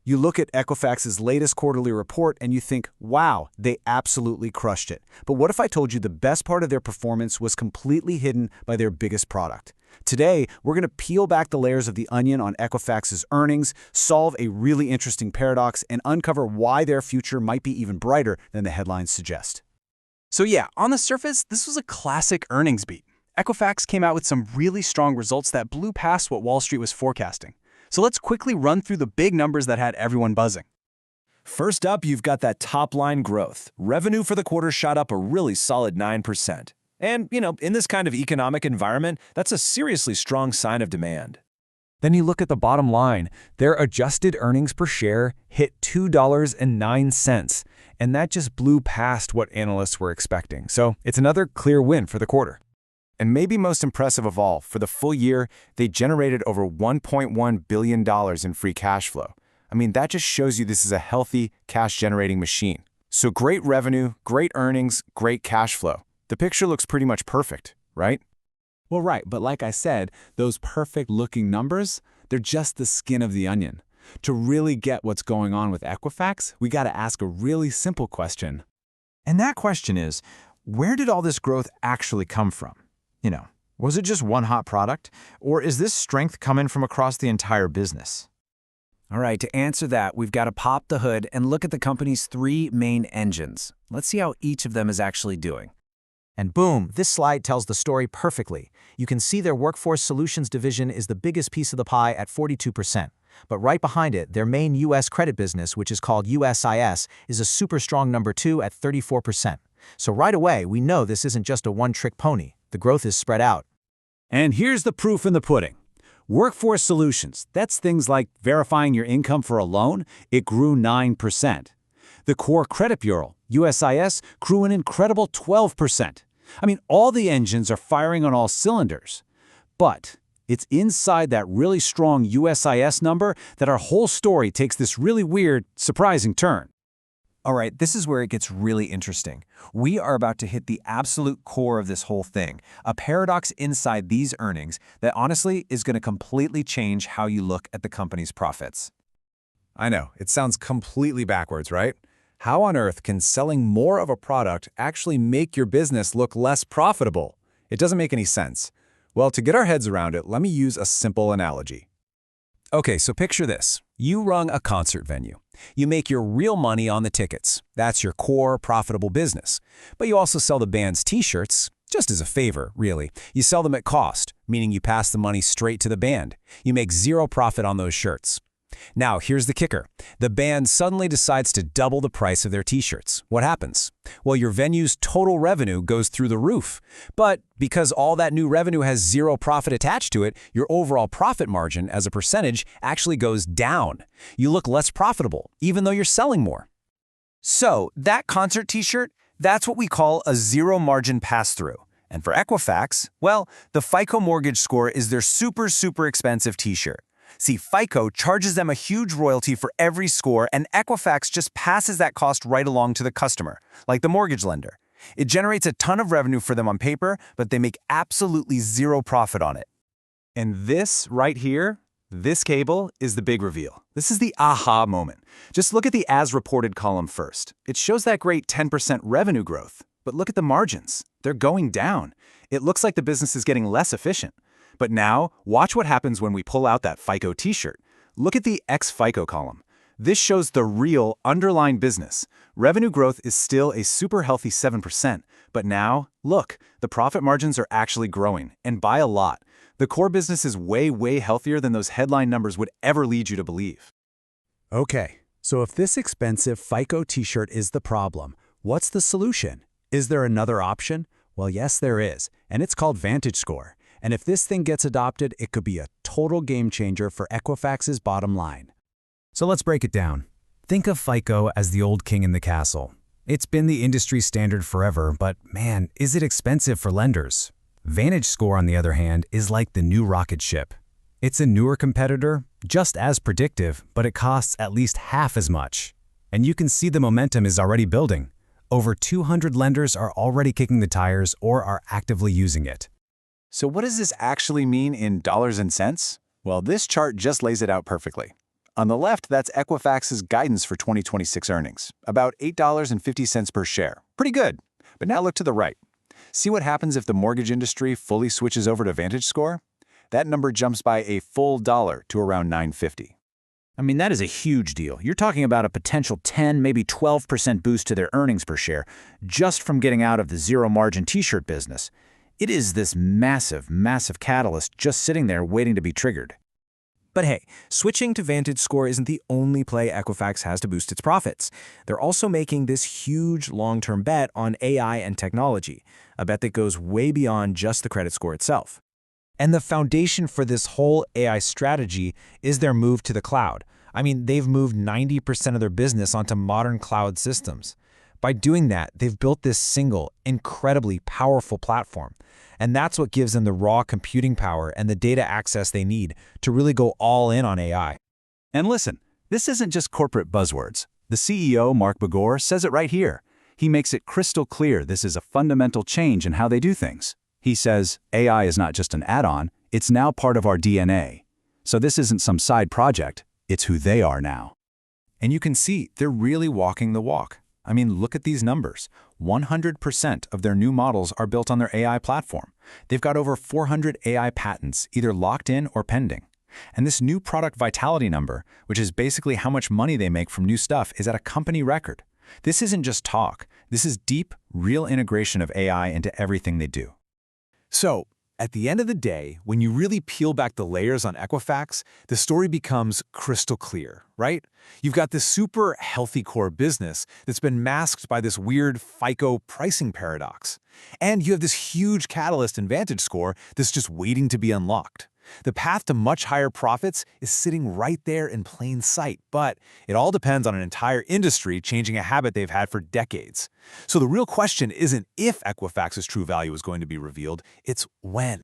You look at Equifax's latest quarterly report and you think, wow, they absolutely crushed it. But what if I told you the best part of their performance was completely hidden by their biggest product? Today, we're going to peel back the layers of the onion on Equifax's earnings, solve a really interesting paradox, and uncover why their future might be even brighter than the headlines suggest. So yeah, on the surface, this was a classic earnings beat. Equifax came out with some really strong results that blew past what Wall Street was forecasting. So let's quickly run through the big numbers that had everyone buzzing. First up, you've got that top-line growth. Revenue for the quarter shot up a really solid 9%. And, in this kind of economic environment, that's a seriously strong sign of demand. Then you look at the bottom line. Their adjusted earnings per share hit $2.09, and that just blew past what analysts were expecting. So it's another clear win for the quarter. And maybe most impressive of all, for the full year, they generated over $1.1 billion in free cash flow. I mean, that just shows you this is a healthy, cash-generating machine. So great revenue, great earnings, great cash flow. The picture looks pretty much perfect, right? Well, right, but like I said, those perfect-looking numbers, they're just the skin of the onion. To really get what's going on with Equifax, we got to ask a really simple question. And that question is, where did all this growth actually come from? Was it just one hot product? Or is this strength coming from across the entire business? All right, to answer that, we've got to pop the hood and look at the company's three main engines. Let's see how each of them is actually doing. And boom, this slide tells the story perfectly. You can see their Workforce Solutions division is the biggest piece of the pie at 42%. But right behind it, their main U.S. credit business, which is called USIS, is a super strong number 2 at 34%. So right away, we know this isn't just a one-trick pony. The growth is spread out. And here's the proof in the pudding. Workforce Solutions, that's things like verifying your income for a loan, it grew 9%. The core credit bureau, USIS, grew an incredible 12%. I mean, all the engines are firing on all cylinders. But it's inside that really strong USIS number that our whole story takes this really weird, surprising turn. All right, this is where it gets really interesting. We are about to hit the absolute core of this whole thing, a paradox inside these earnings that honestly is going to completely change how you look at the company's profits. I know, it sounds completely backwards, right? How on earth can selling more of a product actually make your business look less profitable? It doesn't make any sense. Well, to get our heads around it, let me use a simple analogy. Okay, so picture this. You run a concert venue. You make your real money on the tickets. That's your core, profitable business. But you also sell the band's t-shirts, just as a favor, really. You sell them at cost, meaning you pass the money straight to the band. You make zero profit on those shirts. Now, here's the kicker. The band suddenly decides to double the price of their t-shirts. What happens? Well, your venue's total revenue goes through the roof. But because all that new revenue has zero profit attached to it, your overall profit margin as a percentage actually goes down. You look less profitable, even though you're selling more. So, that concert t-shirt, that's what we call a zero-margin pass-through. And for Equifax, well, the FICO mortgage score is their super, super expensive t-shirt. See, FICO charges them a huge royalty for every score, and Equifax just passes that cost right along to the customer, like the mortgage lender. It generates a ton of revenue for them on paper, but they make absolutely zero profit on it. And this right here, this cable, is the big reveal. This is the aha moment. Just look at the as-reported column first. It shows that great 10% revenue growth. But look at the margins. They're going down. It looks like the business is getting less efficient. But now, watch what happens when we pull out that FICO t-shirt. Look at the ex-FICO column. This shows the real underlying business. Revenue growth is still a super healthy 7%. But now, look, the profit margins are actually growing, and by a lot. The core business is way, way healthier than those headline numbers would ever lead you to believe. Okay, so if this expensive FICO t-shirt is the problem, what's the solution? Is there another option? Well, yes, there is, and it's called VantageScore. And if this thing gets adopted, it could be a total game changer for Equifax's bottom line. So let's break it down. Think of FICO as the old king in the castle. It's been the industry standard forever, but man, is it expensive for lenders. VantageScore, on the other hand, is like the new rocket ship. It's a newer competitor, just as predictive, but it costs at least half as much. And you can see the momentum is already building. Over 200 lenders are already kicking the tires or are actively using it. So what does this actually mean in dollars and cents? Well, this chart just lays it out perfectly. On the left, that's Equifax's guidance for 2026 earnings, about $8.50 per share. Pretty good. But now look to the right. See what happens if the mortgage industry fully switches over to VantageScore? That number jumps by a full dollar to around $9.50. I mean, that is a huge deal. You're talking about a potential 10, maybe 12% boost to their earnings per share just from getting out of the zero-margin t-shirt business. It is this massive, massive catalyst just sitting there waiting to be triggered. But hey, switching to VantageScore isn't the only play Equifax has to boost its profits. They're also making this huge long-term bet on AI and technology, a bet that goes way beyond just the credit score itself. And the foundation for this whole AI strategy is their move to the cloud. I mean, they've moved 90% of their business onto modern cloud systems. By doing that, they've built this single, incredibly powerful platform. And that's what gives them the raw computing power and the data access they need to really go all in on AI. And listen, this isn't just corporate buzzwords. The CEO, Mark Begor, says it right here. He makes it crystal clear this is a fundamental change in how they do things. He says, AI is not just an add-on, it's now part of our DNA. So this isn't some side project, it's who they are now. And you can see they're really walking the walk. I mean, look at these numbers. 100% of their new models are built on their AI platform. They've got over 400 AI patents, either locked in or pending. And this new product vitality number, which is basically how much money they make from new stuff, is at a company record. This isn't just talk. This is deep, real integration of AI into everything they do. So, at the end of the day, when you really peel back the layers on Equifax, the story becomes crystal clear, right? You've got this super healthy core business that's been masked by this weird FICO pricing paradox. And you have this huge catalyst in VantageScore that's just waiting to be unlocked. The path to much higher profits is sitting right there in plain sight, but it all depends on an entire industry changing a habit they've had for decades. So the real question isn't if Equifax's true value is going to be revealed, it's when.